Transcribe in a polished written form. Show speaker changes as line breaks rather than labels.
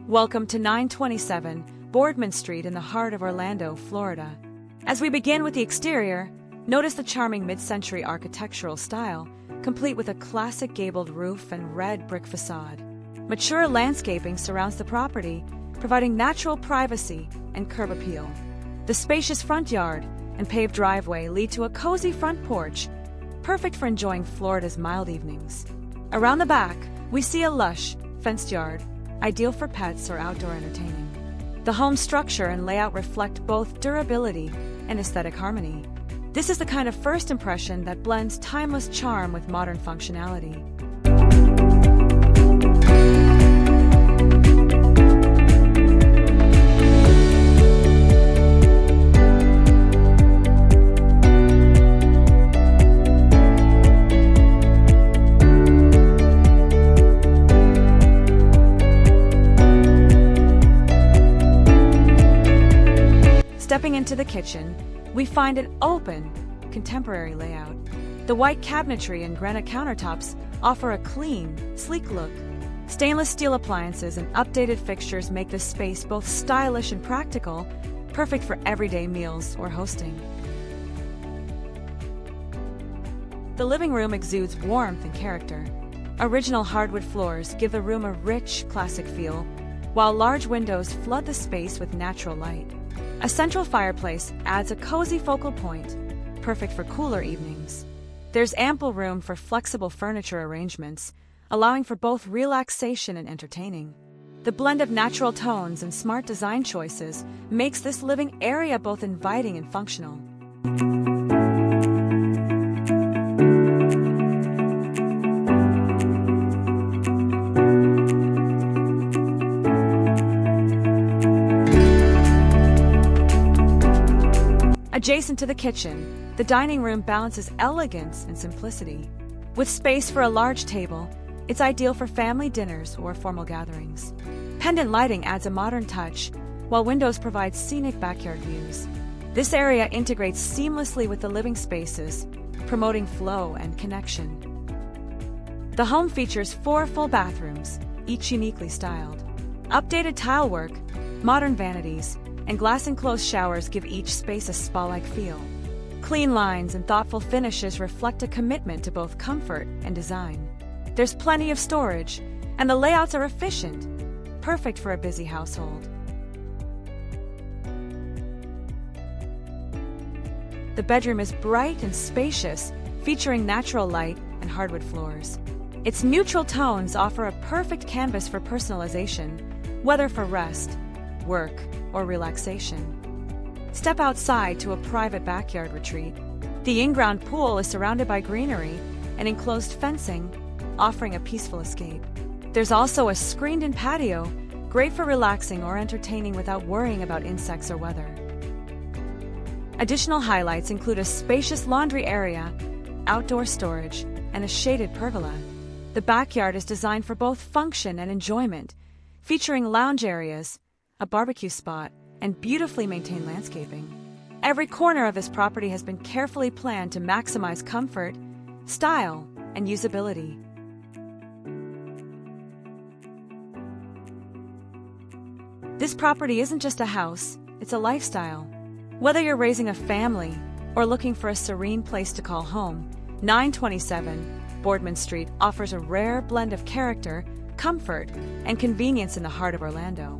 Welcome to 927 Boardman Street in the heart of Orlando, Florida. As we begin with the exterior, notice the charming mid-century architectural style, complete with a classic gabled roof and red brick facade. Mature landscaping surrounds the property, providing natural privacy and curb appeal. The spacious front yard and paved driveway lead to a cozy front porch, perfect for enjoying Florida's mild evenings. Around the back, we see a lush, fenced yard, ideal for pets or outdoor entertaining. The home structure and layout reflect both durability and aesthetic harmony. This is the kind of first impression that blends timeless charm with modern functionality. Stepping into the kitchen, we find an open, contemporary layout. The white cabinetry and granite countertops offer a clean, sleek look. Stainless steel appliances and updated fixtures make this space both stylish and practical, perfect for everyday meals or hosting. The living room exudes warmth and character. Original hardwood floors give the room a rich, classic feel, while large windows flood the space with natural light. A central fireplace adds a cozy focal point, perfect for cooler evenings. There's ample room for flexible furniture arrangements, allowing for both relaxation and entertaining. The blend of natural tones and smart design choices makes this living area both inviting and functional. Adjacent to the kitchen, the dining room balances elegance and simplicity. With space for a large table, it's ideal for family dinners or formal gatherings. Pendant lighting adds a modern touch, while windows provide scenic backyard views. This area integrates seamlessly with the living spaces, promoting flow and connection. The home features 4 full bathrooms, each uniquely styled. Updated tile work, modern vanities, and glass-enclosed showers give each space a spa-like feel. Clean lines and thoughtful finishes reflect a commitment to both comfort and design. There's plenty of storage, and the layouts are efficient, perfect for a busy household. The bedroom is bright and spacious, featuring natural light and hardwood floors. Its neutral tones offer a perfect canvas for personalization, whether for rest, work, or relaxation. Step outside to a private backyard retreat. The in-ground pool is surrounded by greenery and enclosed fencing, offering a peaceful escape. There's also a screened-in patio, great for relaxing or entertaining without worrying about insects or weather. Additional highlights include a spacious laundry area, outdoor storage, and a shaded pergola. The backyard is designed for both function and enjoyment, featuring lounge areas, a barbecue spot, and beautifully maintained landscaping. Every corner of this property has been carefully planned to maximize comfort, style, and usability. This property isn't just a house, it's a lifestyle. Whether you're raising a family or looking for a serene place to call home, 927 Boardman Street offers a rare blend of character, comfort, and convenience in the heart of Orlando.